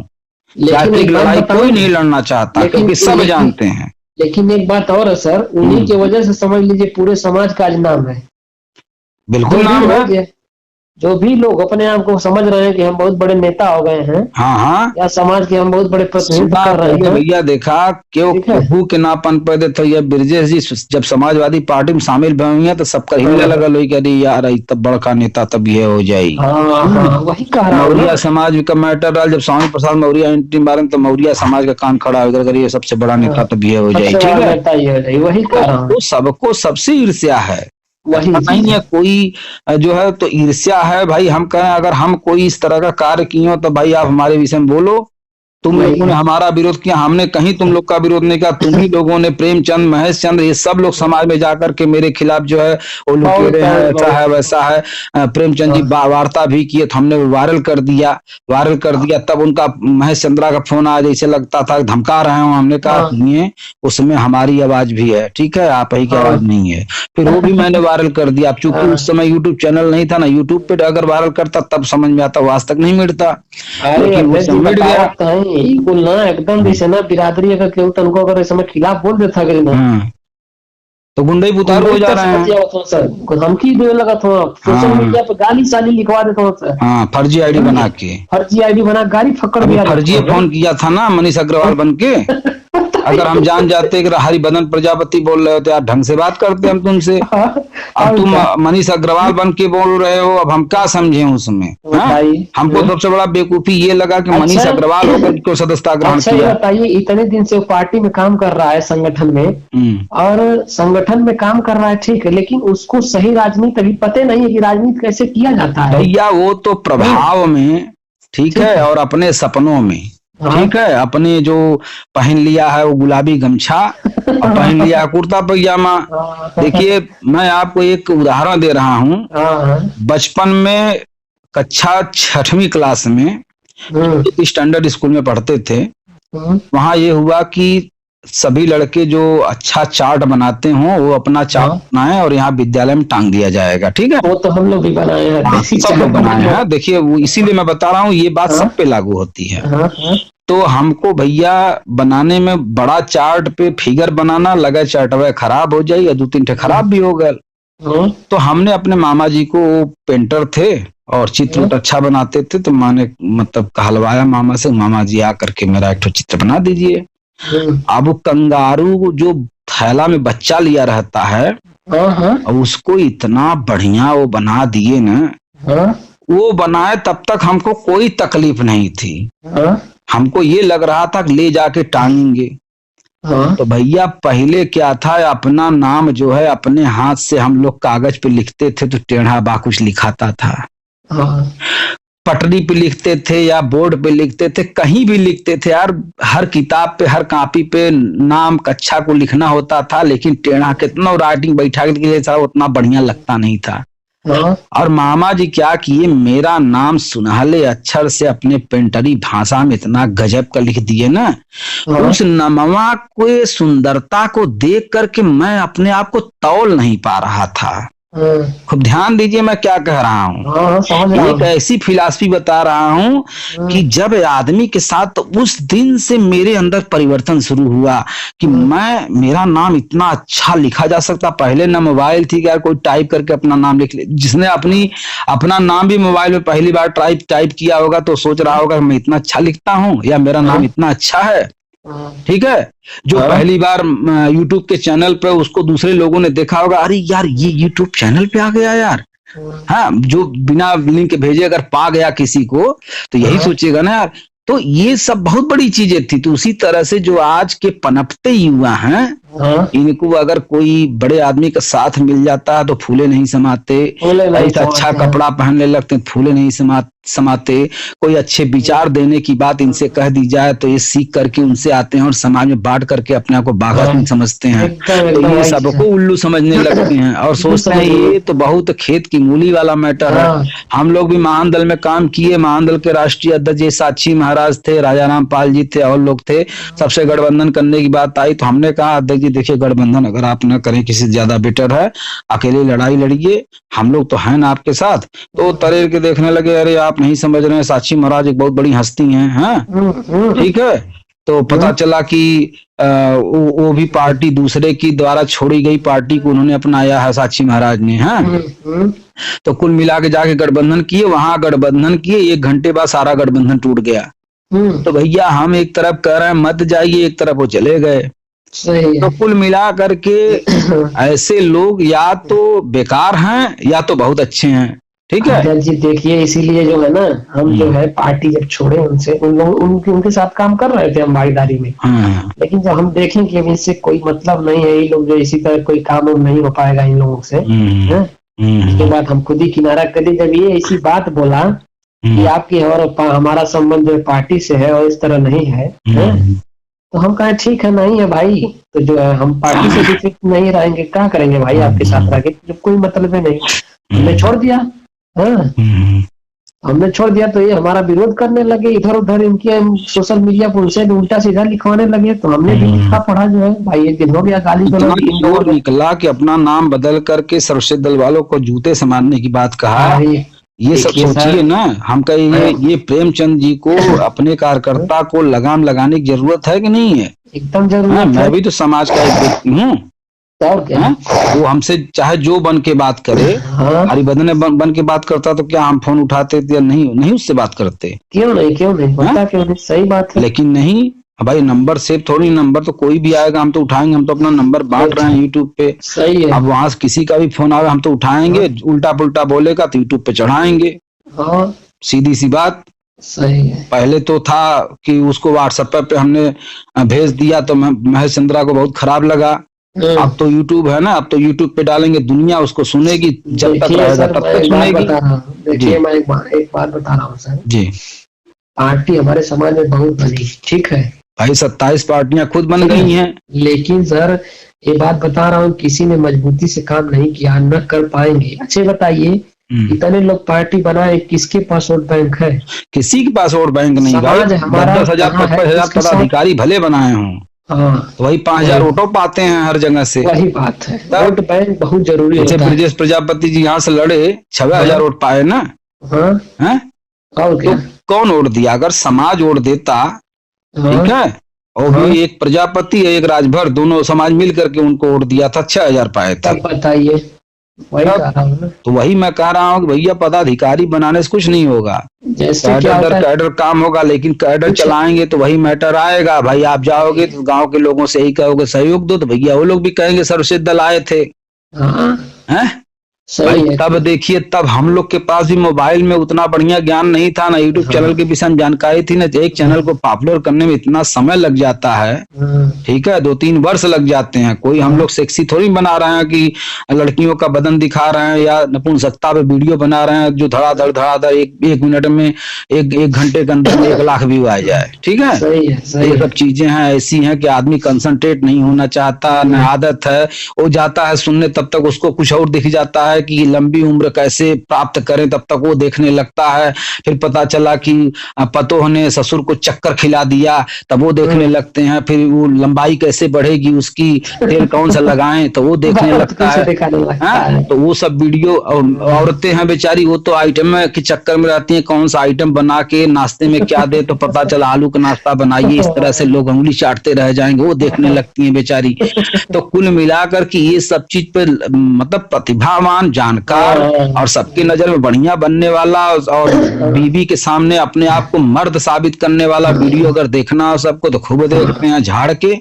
गायत्री की लड़ाई कोई नहीं लड़ना चाहता, क्योंकि सब जानते हैं। लेकिन एक बात और है सर, उन्हीं की वजह से समझ लीजिए पूरे समाज का आज नाम है। बिल्कुल नाम है। जो भी लोग अपने आप को समझ रहे हैं कि हम बहुत बड़े नेता हो गए हैं, हाँ, या समाज के हम बहुत बड़े प्रतिनिधित्व कर रहे हैं। भैया देखा क्यों प्रभु के नापन पैदे थे ये ब्रजेश जी जब समाजवादी पार्टी में शामिल हुए तो सबका हिलने लगा लोग, अरे यार तब बड़का नेता तब ये हो जाये। वही कह रहा हूं, मौर्य समाज का मैटर डाल, जब स्वामी प्रसाद मौर्य एंट्री मारे तो मौर्य समाज का कान खड़ा हो गया, ये सबसे बड़ा नेता तब ये हो जाये। ठीक है, वही कह रहा हूं, सबको सबसे ईर्ष्या है, वही नहीं है कोई जो है तो ईर्ष्या है भाई। हम कहें अगर हम कोई इस तरह का कार्य किए हो तो भाई आप हमारे विषय में बोलो, तुम लोगों ने हमारा विरोध किया, हमने कहीं तुम लोग का विरोध नहीं किया, तुम ही लोगों ने, प्रेमचंद, महेश चंद्र, ये सब लोग समाज में जाकर के मेरे खिलाफ जो है वो लुटेरे हैं, ऐसा है वैसा है। प्रेमचंद जी वार्ता भी किए तो हमने वायरल कर दिया, तब उनका महेश चंद्रा का फोन आया, जैसे लगता था धमका रहे हो। हमने कहा सुनिए उसमें हमारी आवाज भी है, ठीक है, आप ही की आवाज नहीं है। फिर वो भी मैंने वायरल कर दिया। अब चूंकि उस समय यूट्यूब चैनल नहीं था ना, यूट्यूब पे अगर वायरल करता तब समझ में आता, वो आज तक नहीं मिटता, मिट गया। बिल्कुल ना, एकदम जैसे ना बिरादरी अगर केवल तनको अगर इस समय खिलाफ बोल देता ना तो गुंडे उतार हो जा रहे हैं सर, धमकी देने लगा था, सोशल मीडिया पे गाली साली लिखवा देता हूँ सर। हाँ, फर्जी आईडी बना के, गाली फक्कड़ दिया, फर्जी फोन किया था ना मनीष अग्रवाल बन के। अगर हम जान जाते कि हरिबदन प्रजापति बोल रहे होते, आप ढंग से बात करते हम तुमसे। अब तुम मनीष अग्रवाल बन के बोल रहे हो, अब हम क्या समझे उसमें? हमको सबसे बड़ा बेवकूफी ये लगा कि मनीष अग्रवाल होकर को सदस्यता ग्रहण किया। बताइए, इतने दिन से वो पार्टी में काम कर रहा है, संगठन में, और संगठन में काम कर रहा है, ठीक है, लेकिन उसको सही राजनीति अभी पता नहीं है कि राजनीति कैसे किया जाता है। भैया वो तो प्रभाव में, ठीक है, और अपने सपनों में, ठीक है, अपने जो पहन लिया है वो गुलाबी गमछा और पहन लिया कुर्ता पैजामा। देखिए मैं आपको एक उदाहरण दे रहा हूँ। बचपन में कक्षा 6वीं क्लास में स्टैंडर्ड स्कूल में पढ़ते थे, वहाँ ये हुआ कि सभी लड़के जो अच्छा चार्ट बनाते हों वो अपना चार्ट बनाए और यहाँ विद्यालय में टांग दिया जाएगा, ठीक है। वो तो हम लोग भी बनाए हैं, सब लोग बनाए हैं। देखिए वो इसीलिए मैं बता रहा हूँ, ये बात सब पे लागू होती है। तो हमको भैया बनाने में बड़ा चार्ट पे फिगर बनाना लगा, चार्ट वह खराब हो जाए, या 2-3 ठे खराब भी हो गए। तो हमने अपने मामा जी को, पेंटर थे और चित्र अच्छा बनाते थे, तो मैंने मतलब कहलवाया मामा से, मामा जी आकर के मेरा एक चित्र बना दीजिए। अब कंगारू जो थैला में बच्चा लिया रहता है, और उसको इतना बढ़िया वो बना दिए ना, वो बनाए तब तक हमको कोई तकलीफ नहीं थी। हमको ये लग रहा था कि ले जाके टांगेंगे। तो भैया पहले क्या था, अपना नाम जो है अपने हाथ से हम लोग कागज पे लिखते थे तो टेढ़ा बा कुछ लिखाता था, पटरी पे लिखते थे या बोर्ड पे लिखते थे, कहीं भी लिखते थे यार, हर किताब पे, हर कॉपी पे नाम कक्षा को लिखना होता था, लेकिन टेढ़ा कितना राइटिंग बैठा के जैसा उतना बढ़िया लगता नहीं था। हाँ, और मामा जी क्या किए, मेरा नाम सुनहले अक्षर से अपने पेंटरी भाषा में इतना गजब का लिख दिए ना, हाँ, उस नमवा को सुंदरता को देख करके मैं अपने आप को तौल नहीं पा रहा था। हाँ, खूब ध्यान दीजिए मैं क्या कह रहा हूँ। हाँ, समझ रहा एक हूँ। ऐसी फिलॉसफी बता रहा हूँ कि जब आदमी के साथ, तो उस दिन से मेरे अंदर परिवर्तन शुरू हुआ कि मेरा नाम इतना अच्छा लिखा जा सकता। पहले ना मोबाइल थी कि यार कोई टाइप करके अपना नाम लिख ले, जिसने अपना नाम भी मोबाइल में पहली बार टाइप किया होगा तो सोच रहा होगा मैं इतना अच्छा लिखता हूँ या मेरा नाम इतना अच्छा है। ठीक है, जो पहली बार यूट्यूब के चैनल पे उसको दूसरे लोगों ने देखा होगा, अरे यार ये यूट्यूब चैनल पे आ गया यार। हाँ, जो बिना लिंक भेजे अगर पा गया किसी को तो यही सोचेगा ना यार। तो ये सब बहुत बड़ी चीजें थी। तो उसी तरह से जो आज के पनपते युवा हैं, इनको अगर कोई बड़े आदमी का साथ मिल जाता है तो फूले नहीं समाते, ऐसा अच्छा कपड़ा पहनने लगते फूले नहीं समाते, कोई अच्छे विचार देने की बात इनसे कह दी जाए तो ये सीख करके उनसे आते हैं और समाज में बांट करके अपने आप को बाघा समझते हैं। तो ये सबको उल्लू समझने लगते हैं और सोचते हैं ये तो बहुत खेत की मूली वाला मैटर है। हम लोग भी महानदल में काम किए, महानदल के राष्ट्रीय अध्यक्ष जी साक्षी महाराज थे, राजा राम पाल जी थे और लोग थे। सबसे गठबंधन करने की बात आई तो हमने कहा अध्यक्ष जी देखिए गठबंधन अगर आप न करें किसी से ज्यादा बेटर है, अकेले लड़ाई लड़िए, हम लोग तो हैं ना आपके साथ। तो तरेर के देखने लगे, अरे आप नहीं समझ रहे हैं, साक्षी महाराज एक बहुत बड़ी हस्ती हैं। हाँ ठीक है, तो पता चला कि वो भी पार्टी दूसरे की द्वारा छोड़ी गई पार्टी को उन्होंने अपनाया है साक्षी महाराज ने। हाँ, तो कुल मिला के जाके गठबंधन किए, वहां गठबंधन किए, 1 घंटे बाद सारा गठबंधन टूट गया। तो भैया हम एक तरफ कह रहे हैं मत जाइए, एक तरफ वो चले गए। तो कुल मिला करके ऐसे लोग या तो बेकार हैं या तो बहुत अच्छे हैं। ठीक है जी, देखिए इसीलिए जो है ना हम जो है पार्टी जब छोड़े उनसे, उन लोग उनके साथ काम कर रहे थे हम भागीदारी में। लेकिन जब हम देखें कि अब इनसे कोई मतलब नहीं है, ये लोग जो इसी तरह कोई काम नहीं हो पाएगा इन लोगों से, उसके बाद हम खुद ही किनारा कर दी। जब ये ऐसी बात बोला कि आपकी और हमारा संबंध जो पार्टी से है और इस तरह नहीं है, तो हम कहे ठीक है नहीं है भाई, तो जो है हम पार्टी से भी नहीं रहेंगे, क्या करेंगे भाई आपके साथ रह के, जब कोई मतलब नहीं। हमने छोड़ दिया। हमने छोड़ दिया तो ये हमारा विरोध करने लगे, इधर उधर इनके सोशल मीडिया पर उनसे उल्टा सीधा लिखवाने लगे। तो हमने भी लिखा पढ़ा जो है भाई, एक दिन हो गया गाली गलौज निकला कि अपना नाम बदल करके सर्वश्रेष्ठ दल वालों को जूते समारने की बात कहा। ये सब सोचिए ना, हम कहे ये प्रेमचंद जी को अपने कार्यकर्ता को लगाम लगाने की जरूरत है कि नहीं है? एकदम जरूरत है। मैं भी तो समाज का एक व्यक्ति हूँ। वो हमसे चाहे जो बन के बात करे, हरिबदन बन के बात करता तो क्या हम फोन उठाते या नहीं उससे बात करते? क्यों नहीं पता, क्यों नहीं, सही बात है। लेकिन नहीं भाई, नंबर सेव थोड़ी, नंबर तो कोई भी आएगा हम तो उठाएंगे। हम तो अपना नंबर बांट रहे हैं यूट्यूब पे। सही है। अब वहां से किसी का भी फोन आएगा हम तो उठाएंगे, उल्टा पुल्टा बोलेगा तो यूट्यूब पे चढ़ाएंगे। सीधी सी बात। सही है। पहले तो था कि उसको व्हाट्सएप पे हमने भेज दिया तो महेश चंद्रा को बहुत खराब लगा। अब तो यूट्यूब है ना, अब तो यूट्यूब पे डालेंगे, दुनिया उसको सुनेगी, जब तक रहेगा तब तक सुनेगी। देखिए मैं एक बात बता रहा हूँ सर जी, पार्टी हमारे समाज में बहुत बनी, ठीक है भाई 27 पार्टियां खुद बन गई हैं। लेकिन सर ये बात बता रहा हूँ, किसी ने मजबूती से काम नहीं किया, न कर पाएंगे। अच्छे बताइए, इतने लोग पार्टी बनाए, किसके पास वोट बैंक है? किसी के पास वोट बैंक नहीं भाई। 10,000 50,000 पदाधिकारी भले बनाए हों, तो वही 5,000 वोटों पाते हैं हर जगह से। वही बात है, वोट बैंक बहुत जरूरी है। ब्रजेश प्रजापति जी यहाँ से लड़े, 26,000 वोट पाए ना। और क्या? कौन वोट दिया? अगर समाज वोट देता, ठीक है, और भी एक प्रजापति है एक राजभर, दोनों समाज मिल करके उनको वोट दिया था, 6,000 पाए थे। बताइए, तो वही मैं कह रहा हूँ कि भैया पदाधिकारी बनाने से कुछ नहीं होगा, कैडर काम होगा, लेकिन कैडर चलाएंगे तो वही मैटर आएगा। भाई आप जाओगे तो गांव के लोगों से यही कहोगे सहयोग दो, तो भैया वो लोग भी कहेंगे सर्वश्रेष्ठ दल आए थे। हैं? तब देखिए, तब हम लोग के पास भी मोबाइल में उतना बढ़िया ज्ञान नहीं था, ना यूट्यूब चैनल के विषय में जानकारी थी, ना एक चैनल को पॉपुलर करने में इतना समय लग जाता है। ठीक है, 2-3 वर्ष लग जाते हैं। कोई हम लोग सेक्सी थोड़ी बना रहे हैं कि लड़कियों का बदन दिखा रहे हैं या नपुंसकता पे वीडियो बना रहे हैं जो धड़ाधड़ एक मिनट में एक घंटे के अंदर 1 लाख व्यू आ जाए। ठीक है, ये सब चीजें हैं ऐसी हैं कि आदमी कंसंट्रेट नहीं होना चाहता, न आदत है, वो जाता है सुनने, तब तक उसको कुछ और दिख जाता है है कि लंबी उम्र कैसे प्राप्त करें, तब तक वो देखने लगता है। फिर पता चला कि पतोह ने ससुर को चक्कर खिला दिया, तब वो देखने लगते हैं। फिर वो लंबाई कैसे बढ़ेगी, उसकी तेल कौन सा लगाएं, तो वो देखने लगता है। तो वो सब वीडियो, औरतें हैं बेचारी, वो तो आइटम के चक्कर में रहती हैं, कौन सा आइटम बना के नाश्ते में क्या दे, तो पता चला आलू का नाश्ता बनाइए, इस तरह से लोग उंगली चाटते रह जाएंगे, वो देखने लगती हैं बेचारी। तो कुल मिलाकर कि ये सब चीज पे मतलब प्रतिभावान, जानकार और सबकी नजर में बढ़िया बनने वाला और बीवी के सामने अपने आप को मर्द साबित करने वाला वीडियो अगर देखना हो सबको, तो खूब देखते हैं झाड़ के।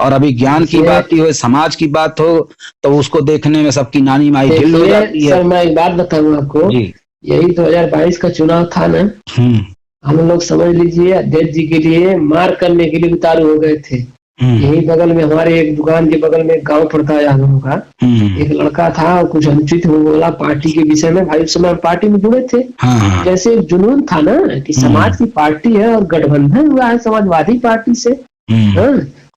और अभी ज्ञान की बात हो, समाज की बात हो, तो उसको देखने में सबकी नानी माई ढिल हो जाती है। सर मैं एक बात बताऊं आपको, यही 2022 का चुनाव था ना, हम लोग समझ लीजिए अध्यक्ष जी के लिए मार करने के लिए उतारू हो गए थे। यही बगल में हमारे एक दुकान के बगल में एक गांव पड़ता है यादव का, एक लड़का था और कुछ अनुचित हो बोला पार्टी के विषय में। भाई उस समय पार्टी में जुड़े थे, जैसे एक जुनून था ना कि समाज की पार्टी है और गठबंधन हुआ है समाजवादी पार्टी से,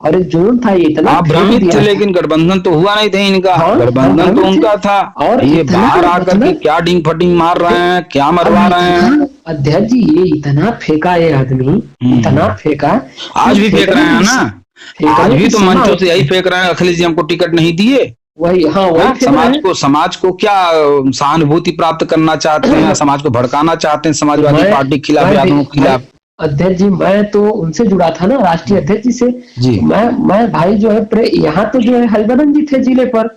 और एक जुनून था, ये इतना आप भ्रमित थे, लेकिन गठबंधन तो हुआ नहीं था इनका। गठबंधन तो उनका था, और ये बाहर आकर के क्या डिंग फटिंग मार रहे हैं, क्या मरवा रहे हैं। अध्यक्ष जी ये इतना फेंका ये आदमी, इतना फेंका, आज भी फेंक रहे हैं ना, आज भी तो मंचों से यही फेंक रहे हैं, अखिलेश जी हमको टिकट नहीं दिए। वही समाज को क्या सहानुभूति प्राप्त करना चाहते हैं, समाज को भड़काना चाहते हैं, समाजवादी पार्टी के खिलाफ, यादवों के खिलाफ। अध्यक्ष जी मैं तो उनसे जुड़ा था ना, राष्ट्रीय अध्यक्ष जी से जी। मैं भाई जो है यहाँ तो जो है हरिवरन जी थे जिले पर,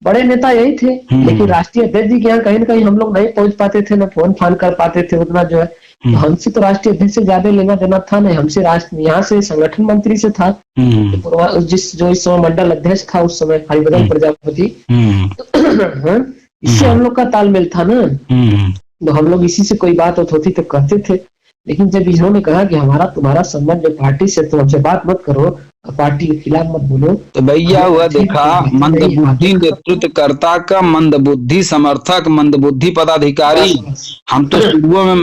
बड़े नेता यही थे, लेकिन राष्ट्रीय अध्यक्ष जी के यहाँ कहीं ना कहीं हम लोग नहीं पहुंच पाते थे, ना फोन फान कर पाते थे उतना जो है। तो हमसे तो राष्ट्रीय अध्यक्ष से ज्यादा लेना देना था नहीं, हमसे यहाँ से संगठन मंत्री से था, जो इस समय मंडल अध्यक्ष था उस समय हरिवरन प्रजापति, इससे हम लोग का तालमेल था ना, तो हम लोग इसी से कोई बात होती तो करते थे। लेकिन जब इन्होंने कहा कि हमारा तुम्हारा संबंध जो पार्टी से, तो हमसे बात मत करो, पार्टी के खिलाफ मत बोलो, तो भैया हुआ देखा मंदबुद्धि नेतृत्वकर्ता का मंदबुद्धि समर्थक, मंदबुद्धि पदाधिकारी। हम तो शुरू में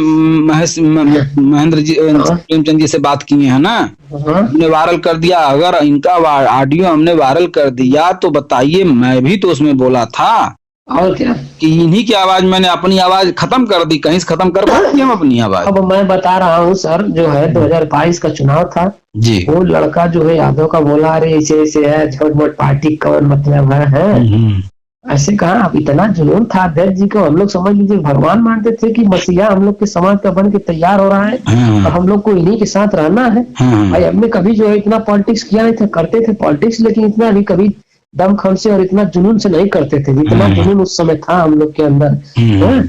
महेंद्र जी प्रेमचंद जी से बात किए हैं ना, हमने वायरल कर दिया। अगर इनका ऑडियो हमने वायरल कर दिया तो बताइए, मैं भी तो उसमें बोला था और क्या कि इन्हीं की आवाज, मैंने अपनी आवाज खत्म कर दी, कहीं से खत्म कर पाएंगे हम अपनी आवाज। अब मैं बता रहा हूँ सर, जो है 2022 का चुनाव था जी, वो लड़का जो है यादव का बोला, अरे ऐसे ऐसे है झोट पार्टी कौन मतलब है, ऐसे कहा। अब इतना जुनून था अध्यक्ष जी को, हम लोग समझ लीजिए भगवान मानते थे कि मसीहा हम लोग के समाज का बन के तैयार हो रहा है, और हम लोग को इन्हीं के साथ रहना है। भाई हमने कभी जो है इतना पॉलिटिक्स किया नहीं था, करते थे पॉलिटिक्स, लेकिन इतना भी कभी दमखम से और इतना जुनून से नहीं करते थे जितना जुनून उस समय था हम लोग के अंदर।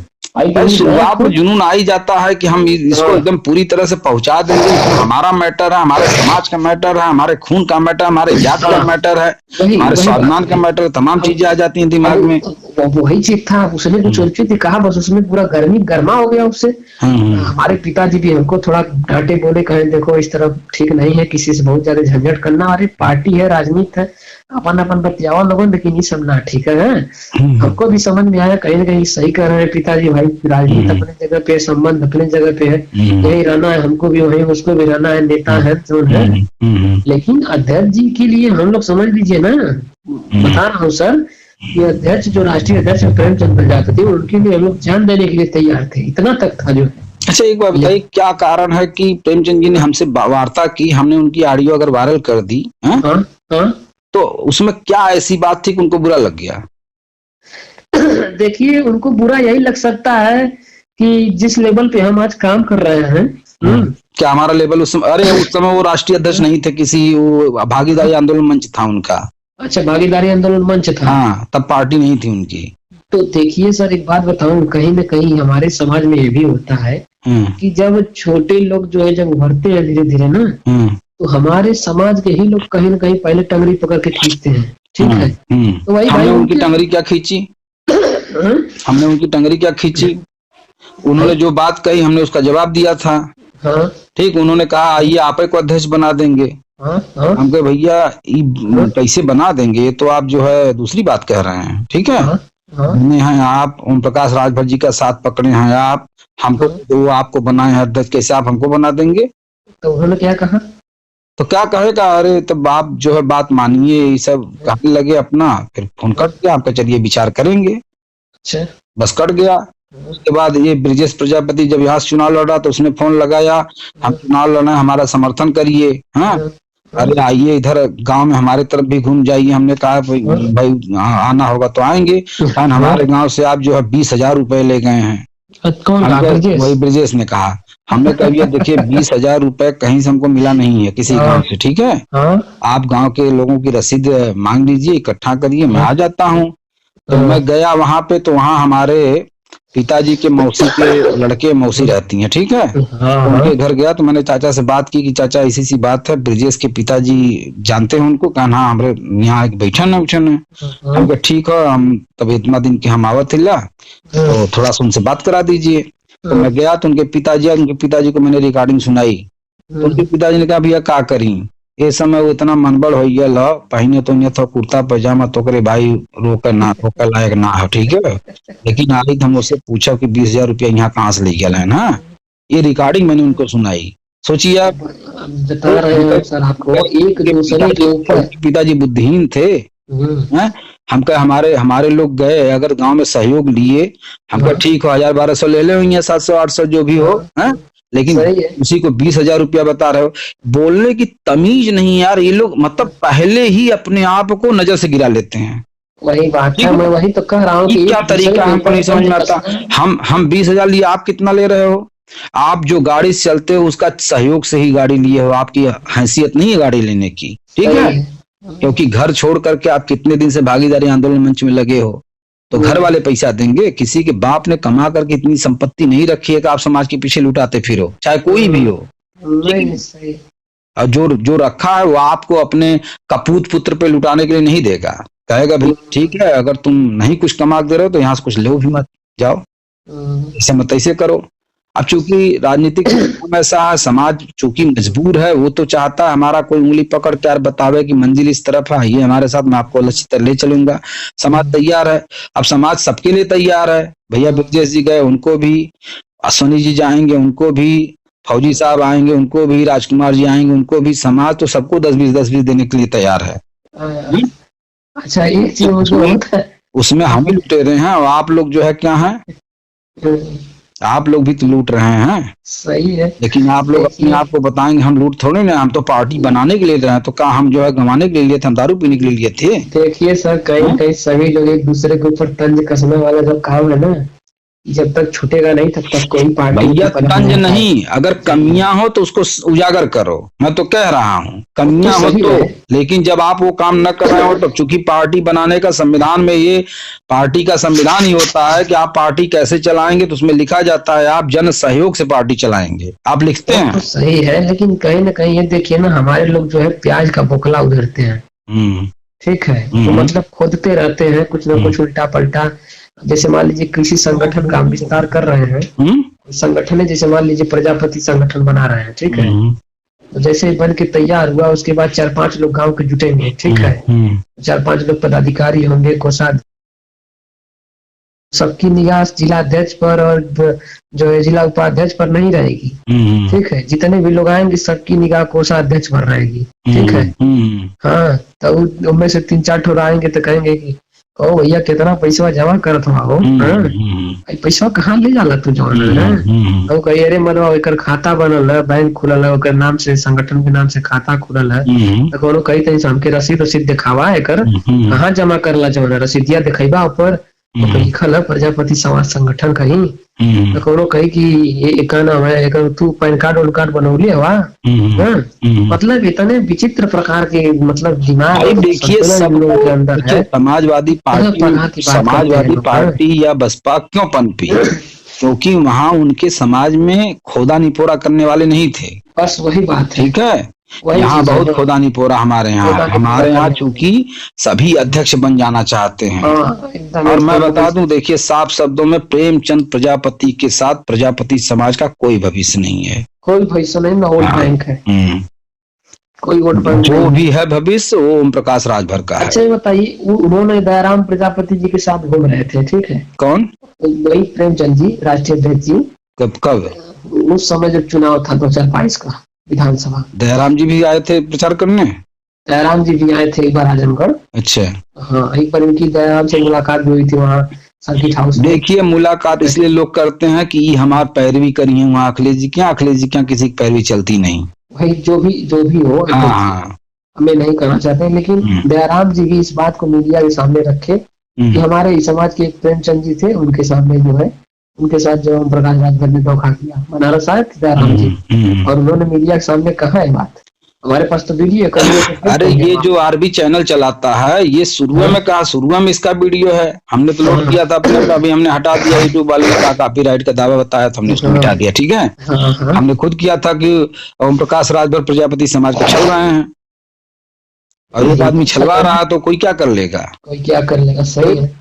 शुरुआत में जुनून आ ही जाता है कि हम इसको एकदम पूरी तरह से पहुंचा देंगे, हमारा मैटर है, हमारे समाज का मैटर है, हमारे खून का मैटर, हमारे जात का मैटर है, हमारे स्वाभिमान का मैटर, तमाम चीजें आ जाती हैं दिमाग में। वही चीज था, उसने कुछ उचित कहा, बस उसमें पूरा गर्मा हो गया उससे। हमारे पिताजी भी हमको थोड़ा डांटे, बोले कहे देखो इस तरह ठीक नहीं है, किसी से बहुत ज्यादा झंझट करना, अरे पार्टी है, राजनीति है, अपन अपन बतियावा लोगों, लेकिन ये सब ना ठीक है। हमको भी समझ में आया कहीं ना कहीं सही कर रहे हैं पिताजी, भाई राजनीति अपने जगह पे, संबंध अपने जगह पे है, यही रहना है, हमको भी वही उसको भी रहना है, नेता है जो है। लेकिन अध्यक्ष जी के लिए हम लोग समझ लीजिए ना, बता रहा हूँ सर, कि अध्यक्ष जो राष्ट्रीय अध्यक्ष प्रेमचंद प्रजापति, उनके लिए हम लोग जान देने के लिए तैयार थे, इतना तक था जो है। अच्छा एक बात बताइए, क्या कारण है कि प्रेमचंद जी ने हमसे वार्ता की, हमने उनकी ऑडियो अगर वायरल कर दी तो उसमें क्या ऐसी बात थी कि उनको बुरा लग गया? देखिए उनको बुरा यही लग सकता है कि जिस लेवल पे हम आज काम कर रहे हैं, क्या हमारा लेवल उस समय वो राष्ट्रीय अध्यक्ष नहीं थे, किसी वो भागीदारी आंदोलन मंच था उनका। अच्छा भागीदारी आंदोलन मंच था, हाँ, तब पार्टी नहीं थी उनकी। तो देखिए सर एक बात बताऊं, कहीं न कहीं हमारे समाज में ये भी होता है कि जब छोटे लोग जो है जब उभरते हैं धीरे धीरे ना, तो हमारे समाज के ही लोग कहीं न कहीं पहले टंगरी पकड़ के खींचते हैं, ठीक है। तो वही हमने उनकी टंगरी क्या खींची? हमने उनकी टंगरी क्या खींची? उन्होंने जो बात कही हमने उसका जवाब दिया था, ठीक। उन्होंने कहा आइए आप को अध्यक्ष बना देंगे, हम कहे भैया कैसे बना देंगे, ये तो आप जो है दूसरी बात कह रहे हैं, ठीक है। नहीं है आप ओम प्रकाश राजभर जी का साथ पकड़े हैं आप, हमको वो आपको बनाए हैं अध्यक्ष, कैसे आप हमको बना देंगे? तो उन्होंने क्या कहा? तो क्या कहेगा, अरे तब आप जो है बात मानिए, ये सब कहने लगे अपना, फिर फोन कर दिया आपका, चलिए विचार करेंगे। अच्छा। बस कट गया। उसके बाद ये ब्रिजेश प्रजापति जब यहाँ से चुनाव लड़ा तो उसने फोन लगाया, हम चुनाव लड़े, हमारा समर्थन करिए। हाँ, अरे आइए इधर गांव में हमारे तरफ भी घूम जाइए। हमने कहा भाई आना होगा तो आएंगे। कारण हमारे गांव से आप जो है 20,000 रुपए ले गए हैं। कौन कहा? ब्रिजेश? वही ब्रिजेश ने कहा। हमने कहा ये देखिए 20,000 रुपए कहीं से हमको मिला नहीं है किसी गांव से, ठीक है। आप गांव के लोगों की रसीद मांग लीजिए, इकट्ठा करिए, मैं आ जाता हूँ। तो मैं गया वहां पे, तो वहां हमारे पिताजी के मौसी के लड़के मौसी रहती हैं, ठीक है। तो उनके घर गया तो मैंने चाचा से बात की कि चाचा ऐसी सी बात है, ब्रिजेश के पिताजी जानते हैं उनको? कहा हाँ, हमारे यहाँ एक बैठन है उठन है। हम कहा ठीक है, हम तब इतना दिन के हम आवत हिला तो थोड़ा सा उनसे बात करा दीजिए। तो मैं गया तो उनके पिताजी को मैंने रिकॉर्डिंग सुनाई। तो उनके पिताजी ने कहा भैया का करी, ये समय वो इतना मनबड़ हो गया पहने तो नहीं था कुर्ता पैजामा, तो करे भाई रोके लायक ना हो, ठीक है। लेकिन आज हम उससे पूछा कि 20,000 रुपया यहाँ कहाँ से ले गया है ना, ये रिकॉर्डिंग मैंने उनको सुनाई। सोचिए आप, बता रहे हैं सर आपको, एक दूसरे के ऊपर पिताजी बुद्धिहीन थे। हम कहा हमारे लोग गए, अगर गांव में सहयोग लिए, हम कहा ठीक हो 1,000-1,200 ले ले, 700-800 जो भी हो, है। लेकिन उसी को 20,000 रुपया बता रहे हो। बोलने की तमीज नहीं यार, ये लोग मतलब पहले ही अपने आप को नजर से गिरा लेते हैं। वही बात है, मैं वही तो कह रहा हूँ कि क्या तरीका हमको नहीं समझ में आता। हम 20,000 लिए, आप कितना ले रहे हो? आप जो गाड़ी से चलते हो उसका सहयोग से ही गाड़ी लिए हो, आपकी हैसियत नहीं है गाड़ी लेने की, ठीक है। क्योंकि घर छोड़ करके आप कितने दिन से भागीदारी आंदोलन मंच में लगे हो, तो घर वाले पैसा देंगे। किसी के बाप ने कमा करके इतनी संपत्ति नहीं रखी है कि आप समाज के पीछे लुटाते फिरो, चाहे कोई भी हो। और जो रखा है वो आपको अपने कपूत पुत्र पे लुटाने के लिए नहीं देगा। कहेगा भाई ठीक है, अगर तुम नहीं कुछ कमा दे रहे हो तो यहाँ से कुछ लो भी मत, जाओ ऐसे मत ऐसे करो। अब चूंकि राजनीतिक ऐसा है, समाज चूंकि मजबूर है, वो तो चाहता है हमारा कोई उंगली पकड़ के यार बतावे कि मंजिल इस तरफ है, ये हमारे साथ, मैं आपको अच्छी तरह ले चलूंगा। समाज तैयार है, अब समाज सबके लिए तैयार है। भैया ब्रिजेश जी गए, उनको भी, अश्वनी जी जाएंगे उनको भी, फौजी साहब आएंगे उनको भी, राजकुमार जी आएंगे उनको भी। समाज तो सबको 10-20 देने के लिए तैयार है। अच्छा, एक चीज उसमें हम ही लुटे रहे हैं, और आप लोग जो है क्या है, आप लोग भी तो लूट रहे हैं। सही है, लेकिन आप लोग अपने आप को बताएंगे हम लूट थोड़े ना, हम तो पार्टी बनाने के लिए रहे हैं। तो क्या हम जो है गंवाने के लिए थे? हम दारू पीने के लिए थे? देखिए सर, कहीं कहीं सभी लोग एक दूसरे के ऊपर तंज कसने वाला जब काम है ना, जब तक छूटेगा नहीं तब तक कोई पार्टी। भैया तंज नहीं, अगर कमियां हो तो उसको उजागर करो। मैं तो कह रहा हूँ कमियां हो तो, लेकिन जब आप वो काम न कर रहे हो तो, चूंकि पार्टी बनाने का संविधान में, ये पार्टी का संविधान ही होता है कि आप पार्टी कैसे चलाएंगे, तो उसमें लिखा जाता है आप जन सहयोग से पार्टी चलाएंगे, आप लिखते हैं। तो सही है, लेकिन कहीं ना कहीं ये देखिए ना, हमारे लोग जो है प्याज का बोखला उधरते हैं, ठीक है। तो मतलब खोदते रहते हैं कुछ ना कुछ उल्टा पलटा। जैसे मान लीजिए कृषि संगठन का हम विस्तार कर रहे हैं, संगठन है, जैसे मान लीजिए प्रजापति संगठन बना रहे हैं, ठीक है। तो जैसे बन के तैयार हुआ, उसके बाद 4-5 लोग गांव के जुटेंगे, ठीक है। 4-5 लोग पदाधिकारी होंगे, कोषाध्यक्ष, सबकी निगाह जिला अध्यक्ष पर और जो है जिला उपाध्यक्ष पर नहीं रहेगी, ठीक है। जितने भी लोग आएंगे सबकी निगाह कोषाध्यक्ष पर रहेगी, ठीक है। हाँ, तो उनमें से 3-4 ठोर आएंगे तो कहेंगे कि ओ भैया कितना पैसा जमा करत हो, पैसा कहाँ ले जाला तू जो है। तो कही अरे मनवा एक खाता बनल है, बैंक खुलल है, ओकर नाम से, संगठन के नाम से खाता खुलल है। तो कोनो कही तनी हमके रसीद दिखावा, एकर कहाँ जमा करला जो है, रसीदिया दिखेबा ऊपर लिखल है प्रजापति समाज संगठन कहीं। तो कोनो कही कि ये का नाम है, एक तू पैन कार्ड उन कार्ड बनौली हवा। मतलब इतने विचित्र प्रकार के मतलब दिमाग। देखिए सब लोगों के अंदर है। समाजवादी पार्टी या बसपा क्यों पनपी? क्योंकि वहाँ उनके समाज में खोदा निपोरा करने वाले नहीं थे, बस वही बात है, ठीक है। यहाँ बहुत खोदा निपोरा हमारे यहाँ चूंकि सभी अध्यक्ष बन जाना चाहते हैं। और मैं बता दूं, देखिए साफ शब्दों में, प्रेमचंद प्रजापति के साथ प्रजापति समाज का कोई भविष्य नहीं है, कोई भविष्य नहीं, ना वोट बैंक है, कोई वोट बैंक जो भी है भविष्य वो ओम प्रकाश राजभर का है। अच्छा ये बताइए, उन्होंने दयाराम प्रजापति जी के साथ घूम रहे थे, ठीक है। कौन? वही प्रेमचंद जी, राष्ट्रीय अध्यक्ष जी। कब? उस समय जब चुनाव था 2022 का विधानसभा। दयाराम जी भी आए थे प्रचार करने? दयाराम जी भी आए थे एक बार आजमगढ़। अच्छा। हाँ, एक बार इनकी दयाराम से मुलाकात भी हुई थी वहाँ सर्किट हाउस में। देखिए मुलाकात इसलिए लोग करते हैं कि हमार पैरवी करी है वहाँ अखिलेश जी क्या किसी की पैरवी चलती नहीं। भाई जो भी हो, हाँ हाँ हमें नहीं करना चाहते, लेकिन दयाराम जी भी इस बात को मीडिया के सामने रखे कि हमारे इस समाज के एक प्रेमचंद जी थे, उनके सामने जो है उनके साथ जो ओम प्रकाश राजभर ने धोखा किया, बनारस आए थे दयाराम जी और उन्होंने मीडिया के सामने कहा है बात। हमारे पास तो वीडियो है। अरे ये जो आरबी चैनल चलाता है ये शुरू में कहा, शुरू में इसका वीडियो है, हमने तो लोड किया था अपने, अभी हमने हटा दिया, यूट्यूब वाले ने कहा कॉपीराइट का दावा बताया तो हमने उसको मिटा दिया। ठीक है, हमने खुद किया था कि ओम प्रकाश राजभर प्रजापति समाज को छल रहे हैं, और एक आदमी छलवा रहा तो कोई क्या कर लेगा, सही है।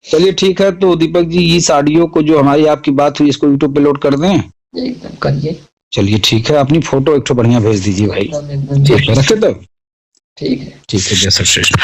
चलिए ठीक है, तो दीपक जी इस ऑडियो को जो हमारी आपकी बात हुई इसको यूट्यूब पे लोड कर दें। एकदम करिए। चलिए ठीक है, अपनी फोटो एक तो बढ़िया भेज दीजिए भाई। ठीक है, रखे तो ठीक है जय श्री कृष्ण।